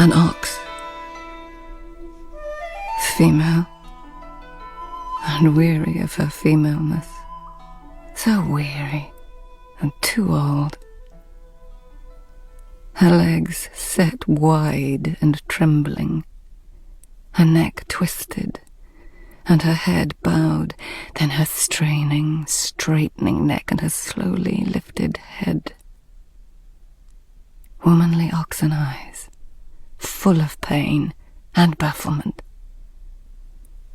An ox. Female. And weary of her femaleness. So weary and too old. Her legs set wide and trembling. Her neck twisted, and her head bowed, then her straining, straightening neck and her slowly lifted head. Womanly oxen eyes, full of pain and bafflement.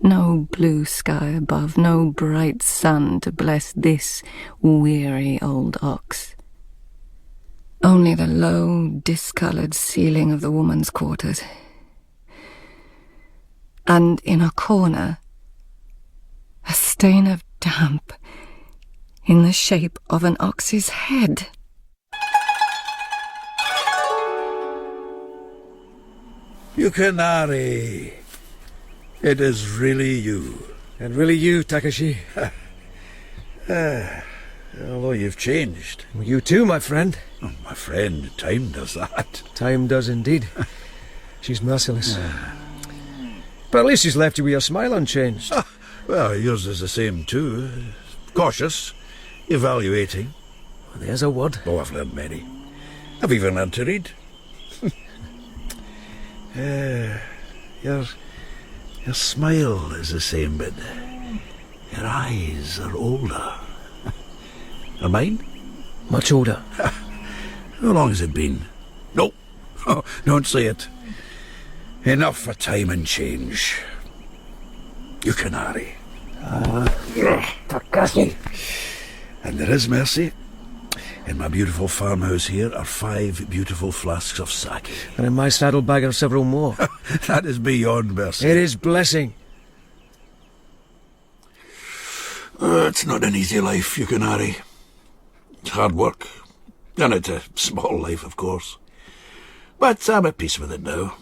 No blue sky above, no bright sun to bless this weary old ox. Only the low, discoloured ceiling of the woman's quarters. And in a corner, a stain of damp in the shape of an ox's head. Yukinari, it is really you. And really you, Takashi. Although you've changed. Well, you too, my friend. Oh, my friend, time does that. Time does indeed. She's merciless. But at least she's left you with your smile unchanged. Well, yours is the same too. Cautious, evaluating. Well, there's a word. Oh, I've learned many. I've even learned to read. Your smile is the same, but your eyes are older. Are mine? Much older. How long has it been? No, oh, don't say it. Enough for time and change. Yukinari. Takashi. And there is mercy. In my beautiful farmhouse here are 5 beautiful flasks of sake. And in my saddlebag are several more. That is beyond mercy. It is blessing. It's not an easy life, Yukinari. It's hard work. And it's a small life, of course. But I'm at peace with it now.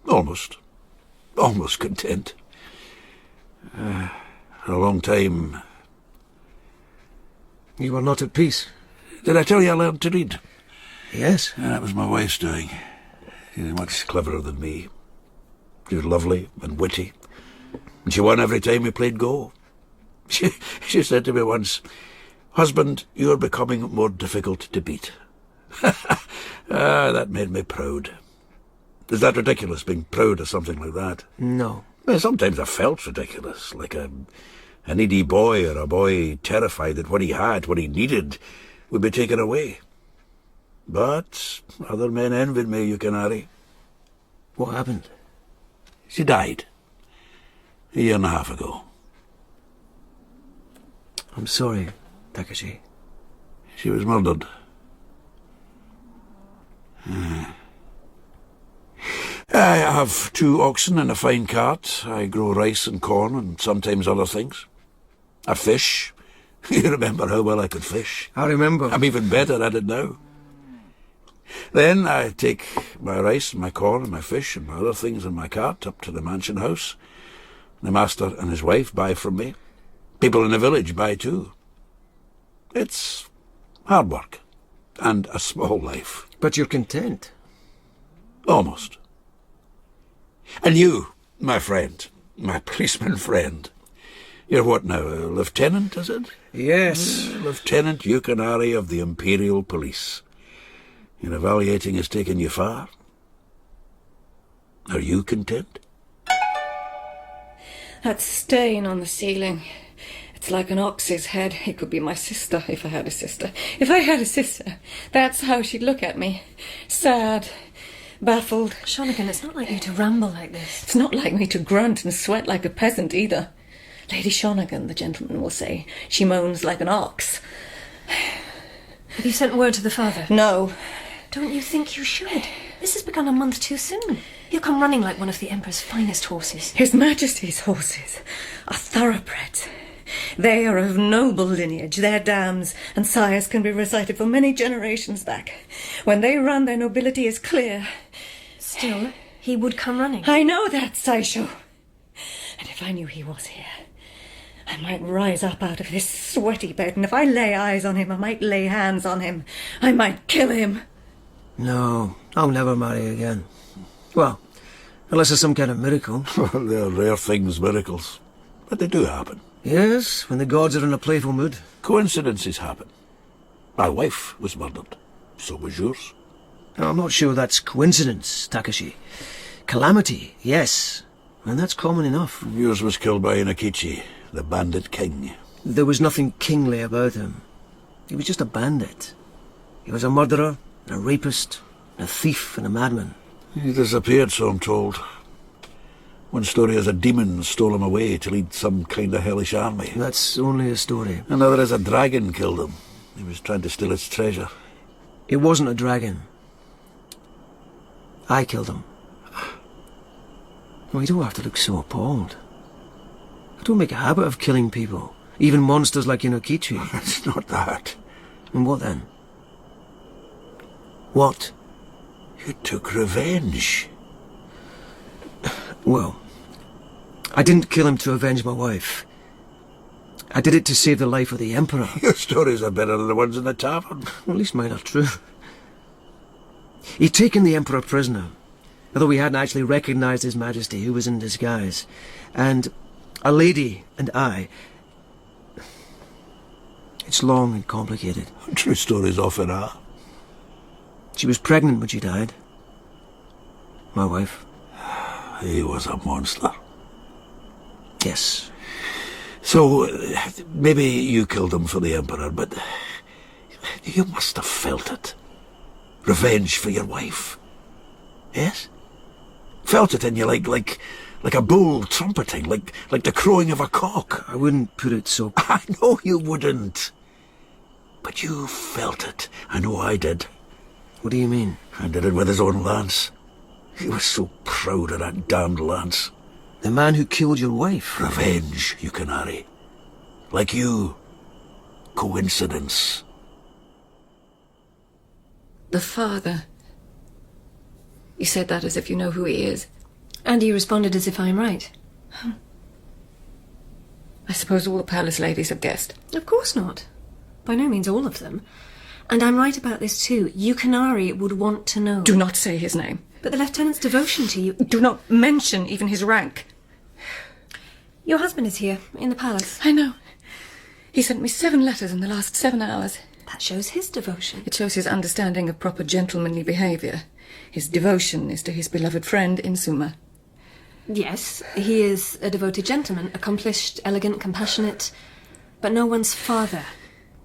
Almost. Almost content. For a long time. You are not at peace. Did I tell you I learned to read? Yes. That was my wife's doing. She was much cleverer than me. She was lovely and witty. And she won every time we played Go. She said to me once, "Husband, you're becoming more difficult to beat." That made me proud. Is that ridiculous, being proud of something like that? No. Well, sometimes I felt ridiculous, like a needy boy or a boy terrified that what he had, what he needed, would be taken away. But other men envied me, Yukinari. What happened? She died 1.5 years ago. I'm sorry, Takashi. She was murdered. I have 2 oxen and a fine cart. I grow rice and corn and sometimes other things. I fish. You remember how well I could fish? I remember. I'm even better at it now. Then I take my rice and my corn and my fish and my other things in my cart up to the mansion house. The master and his wife buy from me. People in the village buy too. It's hard work and a small life. But you're content. Almost. And you, my friend, my policeman friend, you're what now, a lieutenant, is it? Yes. Lieutenant Yukinari of the Imperial Police. Your evaluating has taken you far. Are you content? That stain on the ceiling. It's like an ox's head. It could be my sister, if I had a sister. If I had a sister, that's how she'd look at me. Sad, baffled. Shonagon, it's not like you to ramble like this. It's not like me to grunt and sweat like a peasant either. Lady Shonagon, the gentleman will say. She moans like an ox. Have you sent word to the father? No. Don't you think you should? This has begun a month too soon. You'll come running like one of the Empress' finest horses. His Majesty's horses are thoroughbreds. They are of noble lineage. Their dams and sires can be recited for many generations back. When they run, their nobility is clear. Still, he would come running. I know that, Sei Shonagon. And if I knew he was here, I might rise up out of this sweaty bed, and if I lay eyes on him, I might lay hands on him. I might kill him. No, I'll never marry again. Well, unless it's some kind of miracle. Well, they're rare things, miracles. But they do happen. Yes, when the gods are in a playful mood. Coincidences happen. My wife was murdered. So was yours. I'm not sure that's coincidence, Takashi. Calamity, yes. And that's common enough. Yours was killed by Inakichi, the bandit king. There was nothing kingly about him. He was just a bandit. He was a murderer, a rapist, a thief and a madman. He disappeared, so I'm told. One story is a demon stole him away to lead some kind of hellish army. That's only a story. Another is a dragon killed him. He was trying to steal its treasure. It wasn't a dragon. I killed him. Well, you don't have to look so appalled. I don't make a habit of killing people, even monsters like Inokichi. It's not that. And what then? What? You took revenge. Well, I didn't kill him to avenge my wife. I did it to save the life of the Emperor. Your stories are better than the ones in the tavern. Well, at least mine are true. He'd taken the Emperor prisoner, although we hadn't actually recognised His Majesty, who was in disguise. And a lady and I... It's long and complicated. True stories often are. She was pregnant when she died. My wife. He was a monster. Yes. So, maybe you killed him for the Emperor, but you must have felt it. Revenge for your wife. Yes? Felt it in you like a bull trumpeting, like the crowing of a cock. I wouldn't put it so... I know you wouldn't. But you felt it. I know I did. What do you mean? I did it with his own lance. He was so proud of that damned lance. The man who killed your wife? Revenge, Yukinari. Like you. Coincidence. The father. You said that as if you know who he is. And you responded as if I'm right. I suppose all the palace ladies have guessed. Of course not. By no means all of them. And I'm right about this too. Yukinari would want to know. Do not say his name. But the lieutenant's devotion to you... Do not mention even his rank. Your husband is here, in the palace. I know. He sent me 7 letters in the last 7 hours. That shows his devotion. It shows his understanding of proper gentlemanly behaviour. His devotion is to his beloved friend, Insuma. Yes, he is a devoted gentleman, accomplished, elegant, compassionate, but no one's father.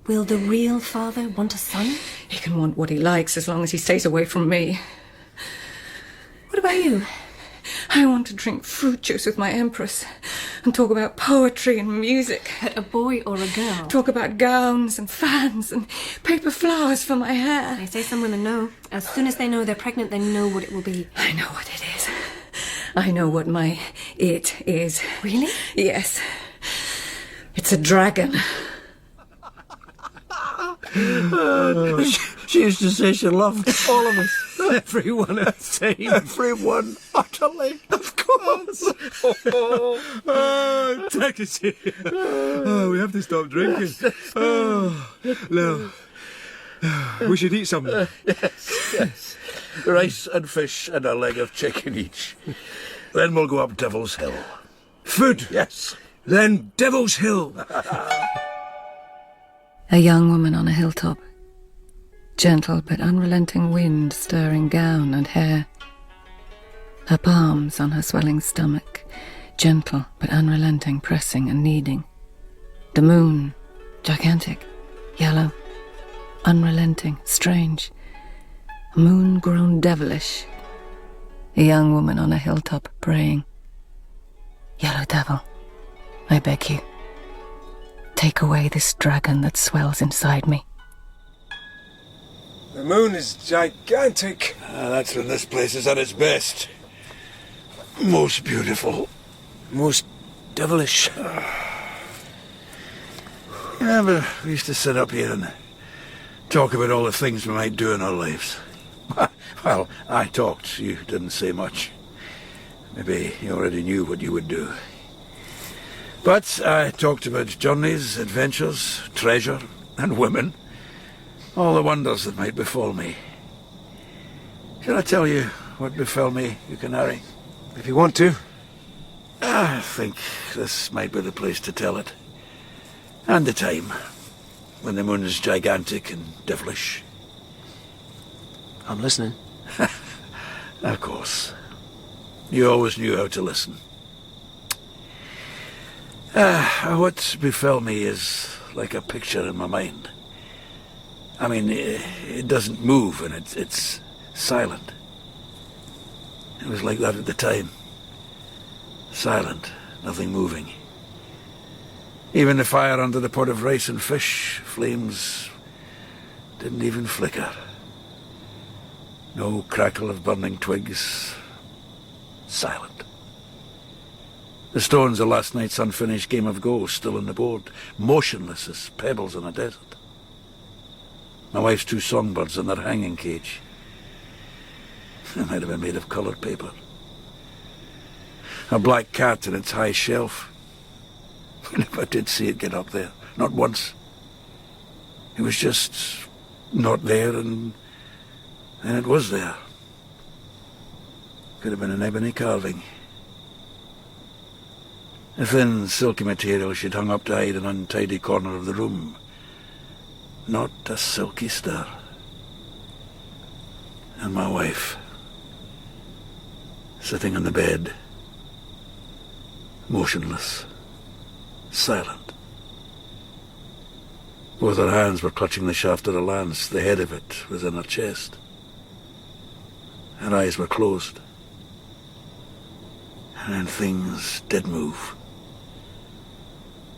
Will the real father want a son? He can want what he likes as long as he stays away from me. What about you? I want to drink fruit juice with my Empress and talk about poetry and music. But a boy or a girl? Talk about gowns and fans and paper flowers for my hair. I say some women know. As soon as they know they're pregnant, they know what it will be. I know what it is. I know what my it is. Really? Yes. It's a dragon. She used to say she loved all of us. Everyone at the same. Everyone, utterly. Of course. Oh, Takashi. Oh, we have to stop drinking. Oh, no. We should eat something. Yes. Rice and fish and a leg of chicken each. Then we'll go up Devil's Hill. Food? Yes. Then Devil's Hill. A young woman on a hilltop. Gentle but unrelenting wind stirring gown and hair. Her palms on her swelling stomach. Gentle but unrelenting pressing and kneading. The moon, gigantic, yellow, unrelenting, strange. A moon grown devilish. A young woman on a hilltop praying. Yellow devil, I beg you. Take away this dragon that swells inside me. The moon is gigantic. That's when this place is at its best. Most beautiful. Most devilish. Remember, we used to sit up here and talk about all the things we might do in our lives. Well, I talked. You didn't say much. Maybe you already knew what you would do. But I talked about journeys, adventures, treasure, and women. All the wonders that might befall me. Shall I tell you what befell me, Yukinari? If you want to. I think this might be the place to tell it. And the time, when the moon is gigantic and devilish. I'm listening. Of course. You always knew how to listen. What befell me is like a picture in my mind. I mean, it doesn't move and it's silent. It was like that at the time. Silent, nothing moving. Even the fire under the pot of rice and fish, flames didn't even flicker. No crackle of burning twigs. Silent. The stones of last night's unfinished game of Go still on the board, motionless as pebbles in a desert. My wife's 2 songbirds in their hanging cage. They might have been made of coloured paper. A black cat in its high shelf. I never did see it get up there, not once. It was just not there, and then it was there. Could have been an ebony carving. A thin, silky material she'd hung up to hide an untidy corner of the room. Not a silky stir. And my wife, sitting on the bed, motionless, silent. Both her hands were clutching the shaft of the lance. The head of it was in her chest. Her eyes were closed. And then things did move.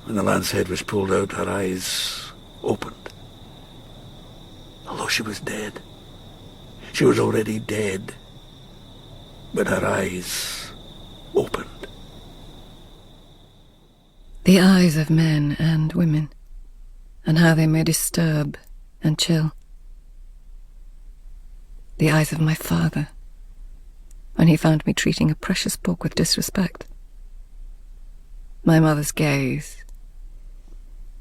When the lance head was pulled out, her eyes opened. Although she was dead. She was already dead. But her eyes opened. The eyes of men and women, and how they may disturb and chill. The eyes of my father, when he found me treating a precious book with disrespect. My mother's gaze,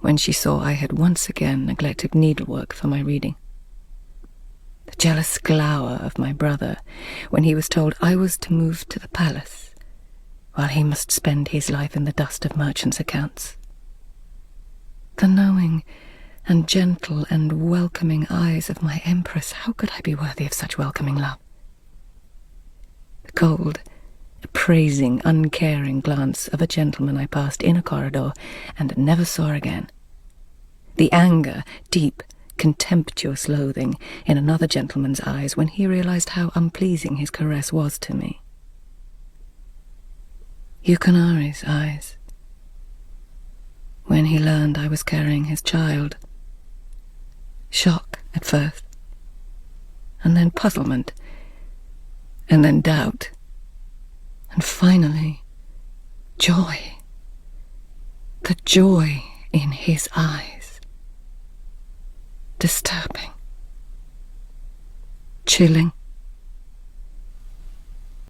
when she saw I had once again neglected needlework for my reading. The jealous glower of my brother, when he was told I was to move to the palace, while he must spend his life in the dust of merchants' accounts. The knowing and gentle and welcoming eyes of my Empress, how could I be worthy of such welcoming love? The cold, appraising, uncaring glance of a gentleman I passed in a corridor and never saw again. The anger, deep, contemptuous loathing in another gentleman's eyes when he realized how unpleasing his caress was to me. Yukinari's eyes, when he learned I was carrying his child. Shock at first, and then puzzlement, and then doubt, and finally joy. The joy in his eyes. Disturbing, chilling.